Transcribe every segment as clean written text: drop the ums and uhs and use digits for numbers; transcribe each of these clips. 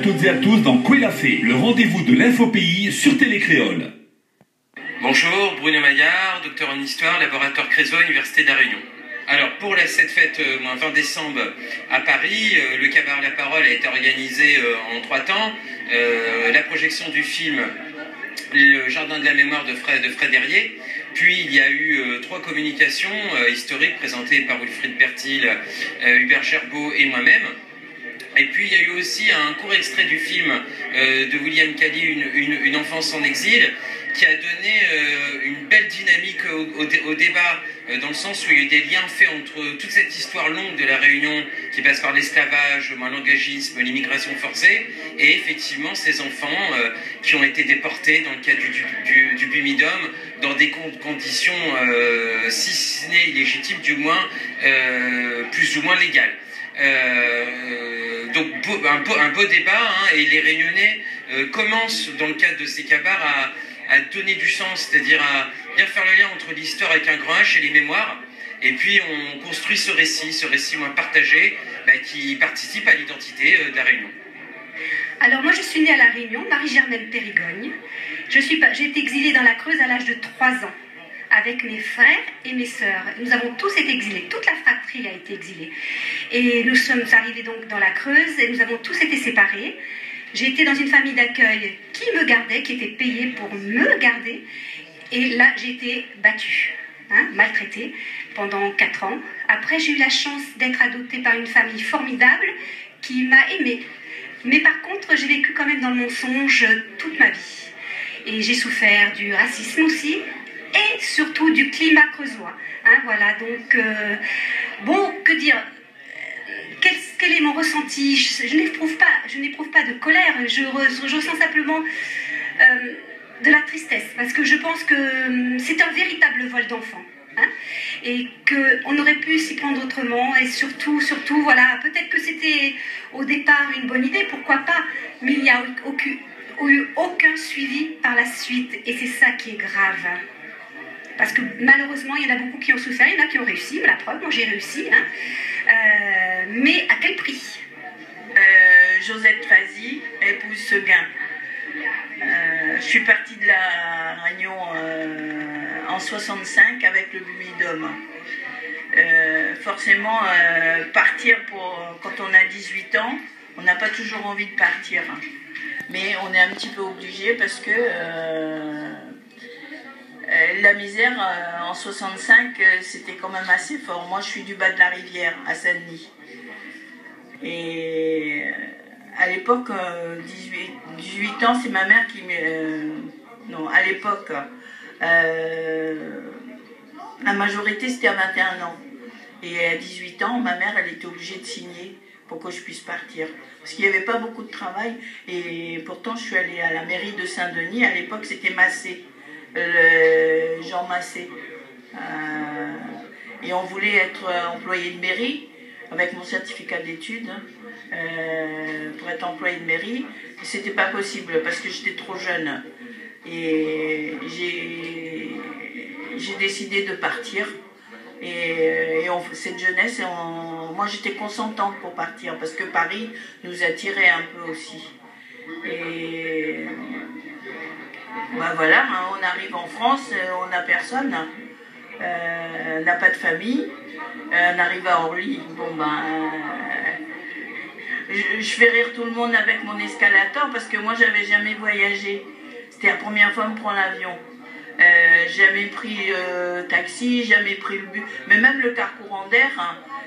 toutes et à tous dans Quoi fait, le rendez-vous de l'info-pays sur Télé Créole. Bonjour, Bruno Maillard, docteur en histoire, laboratoire Créso, Université de La Réunion. Alors pour cette fête 20 décembre à Paris, le cabaret La Parole a été organisé en 3 temps. La projection du film Le Jardin de la mémoire de Fred Herrier. Puis il y a eu 3 communications historiques présentées par Wilfried Pertil, Hubert Gerbeau et moi-même. Et puis il y a eu aussi un court extrait du film de William Cali, Une enfance en exil, qui a donné une belle dynamique au débat, dans le sens où il y a eu des liens faits entre toute cette histoire longue de la Réunion, qui passe par l'esclavage, l'engagisme, l'immigration forcée, et effectivement ces enfants qui ont été déportés dans le cadre du Bumidum, dans des conditions, si ce n'est illégitimes, du moins plus ou moins légales. Donc un beau débat, hein, et les Réunionnais commencent dans le cadre de ces cabars à donner du sens, c'est-à-dire à bien faire le lien entre l'histoire avec un grand H et les mémoires, et puis on construit ce récit moins partagé, qui participe à l'identité de la Réunion. Alors moi je suis née à La Réunion, Marie-Germaine Périgogne. J'ai été exilée dans la Creuse à l'âge de 3 ans, avec mes frères et mes sœurs. Nous avons tous été exilés, toute la fratrie a été exilée. Et nous sommes arrivés donc dans la Creuse et nous avons tous été séparés. J'ai été dans une famille d'accueil qui me gardait, qui était payée pour me garder. Et là, j'ai été battue, maltraitée pendant 4 ans. Après, j'ai eu la chance d'être adoptée par une famille formidable qui m'a aimée. Mais par contre, j'ai vécu quand même dans le mensonge toute ma vie. Et j'ai souffert du racisme aussi, et surtout du climat creusois. Voilà, donc, bon, que dire ? Quel est mon ressenti ? Je n'éprouve pas de colère, je ressens simplement de la tristesse, parce que je pense que c'est un véritable vol d'enfant, et qu'on aurait pu s'y prendre autrement, et surtout, voilà, peut-être que c'était au départ une bonne idée, pourquoi pas, mais il n'y a eu aucun suivi par la suite, et c'est ça qui est grave. Parce que malheureusement, il y en a beaucoup qui ont souffert, il y en a qui ont réussi, la preuve, moi j'ai réussi, mais à quel prix ? Josette Fazi, épouse Seguin. Je suis partie de la Réunion en 65 avec le Bumidum. Forcément, partir quand on a 18 ans, on n'a pas toujours envie de partir. Mais on est un petit peu obligé parce que la misère en 65, c'était quand même assez fort. Moi, je suis du bas de la rivière, à Saint-Denis. Et à l'époque, 18 ans, c'est ma mère qui non, à l'époque, la majorité, c'était à 21 ans. Et à 18 ans, ma mère, elle était obligée de signer pour que je puisse partir. Parce qu'il n'y avait pas beaucoup de travail. Et pourtant, je suis allée à la mairie de Saint-Denis. À l'époque, c'était Massé. Jean Massé. Et on voulait être employé de mairie avec mon certificat d'études pour être employé de mairie. C'était pas possible parce que j'étais trop jeune. Et j'ai décidé de partir. Et cette jeunesse, moi j'étais consentante pour partir parce que Paris nous attirait un peu aussi. Et voilà, on arrive en France, on n'a personne, on n'a pas de famille, on arrive à Orly, je fais rire tout le monde avec mon escalator parce que moi j'avais jamais voyagé, c'était la première fois que je prends l'avion, jamais pris taxi, jamais pris le bus, mais même le car courant d'air,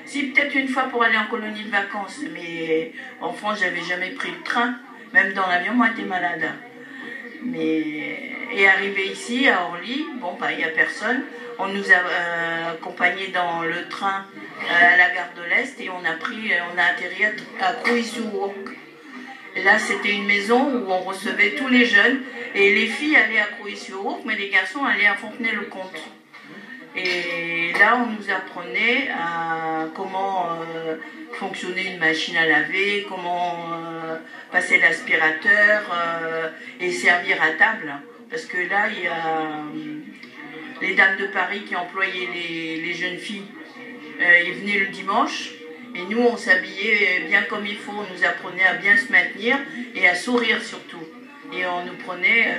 si peut-être une fois pour aller en colonie de vacances, mais en France j'avais jamais pris le train, même dans l'avion moi j'étais malade. Et arrivé ici à Orly, il n'y a personne. On nous a accompagnés dans le train à la gare de l'Est et on a atterri à Crouy-sur-Ourcq. Et là, c'était une maison où on recevait tous les jeunes et les filles allaient à Crouy-sur-Ourcq, mais les garçons allaient à Fontenay-le-Comte. Et là, on nous apprenait comment fonctionnait une machine à laver, comment passer l'aspirateur et servir à table. Parce que là, il y a les dames de Paris qui employaient les jeunes filles. Ils venaient le dimanche Et nous, on s'habillait bien comme il faut, on nous apprenait à bien se maintenir et à sourire surtout. Et on nous prenait,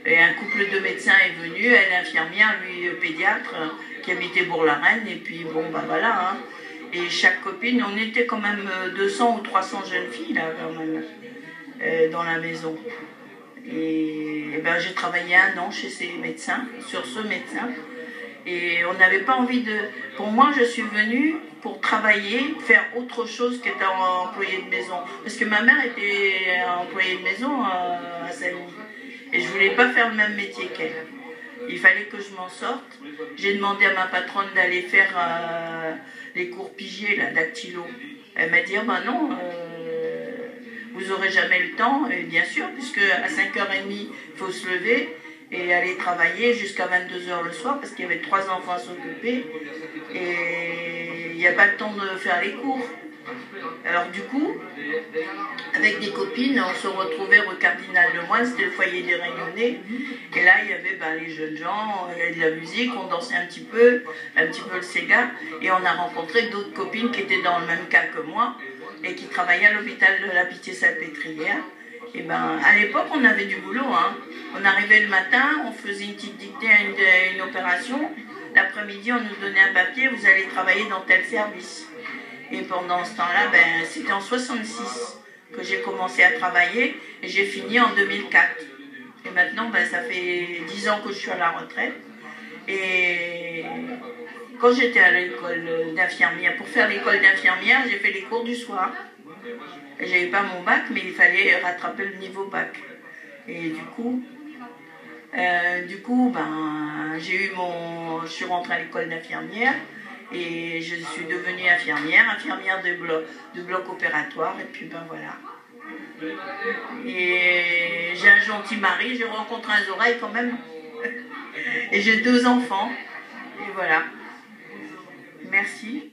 et un couple de médecins est venu, elle est infirmière, lui pédiatre, qui habitait Bourg-la-Reine, et puis bon, bah voilà. Hein. Et chaque copine, on était quand même 200 ou 300 jeunes filles, là, quand même, dans la maison. Et ben, j'ai travaillé 1 an chez ces médecins, sur ce médecin. Et on n'avait pas envie de... Pour moi, je suis venue pour travailler, faire autre chose qu'être employée de maison. Parce que ma mère était employée de maison à Sailly. Et je ne voulais pas faire le même métier qu'elle. Il fallait que je m'en sorte. J'ai demandé à ma patronne d'aller faire les cours pigiers, la dactylo. Elle m'a dit, ben non, vous n'aurez jamais le temps. Et bien sûr, puisque à 5h30, il faut se lever et aller travailler jusqu'à 22h le soir, parce qu'il y avait 3 enfants à s'occuper. Et il n'y a pas le temps de faire les cours. Alors du coup, avec des copines, on se retrouvait au Cardinal Lemoine, c'était le foyer des Réunionnais. Et là, il y avait les jeunes gens, il y avait de la musique, on dansait un petit peu le Sega. Et on a rencontré d'autres copines qui étaient dans le même cas que moi et qui travaillaient à l'hôpital de la Pitié-Salpêtrière. Et ben, à l'époque, on avait du boulot. Hein. On arrivait le matin, on faisait une petite dictée à une opération. L'après-midi, on nous donnait un papier, vous allez travailler dans tel service. Et pendant ce temps-là, ben, c'était en 66 que j'ai commencé à travailler et j'ai fini en 2004. Et maintenant, ben, ça fait 10 ans que je suis à la retraite. Et quand j'étais à l'école d'infirmière, pour faire l'école d'infirmière, j'ai fait les cours du soir. J'avais pas mon bac, mais il fallait rattraper le niveau bac. Et du coup, ben, je suis rentrée à l'école d'infirmière et je suis devenue infirmière de bloc opératoire, et puis ben voilà. Et j'ai un gentil mari, j'ai rencontré un oreille quand même. Et j'ai 2 enfants, et voilà. Merci.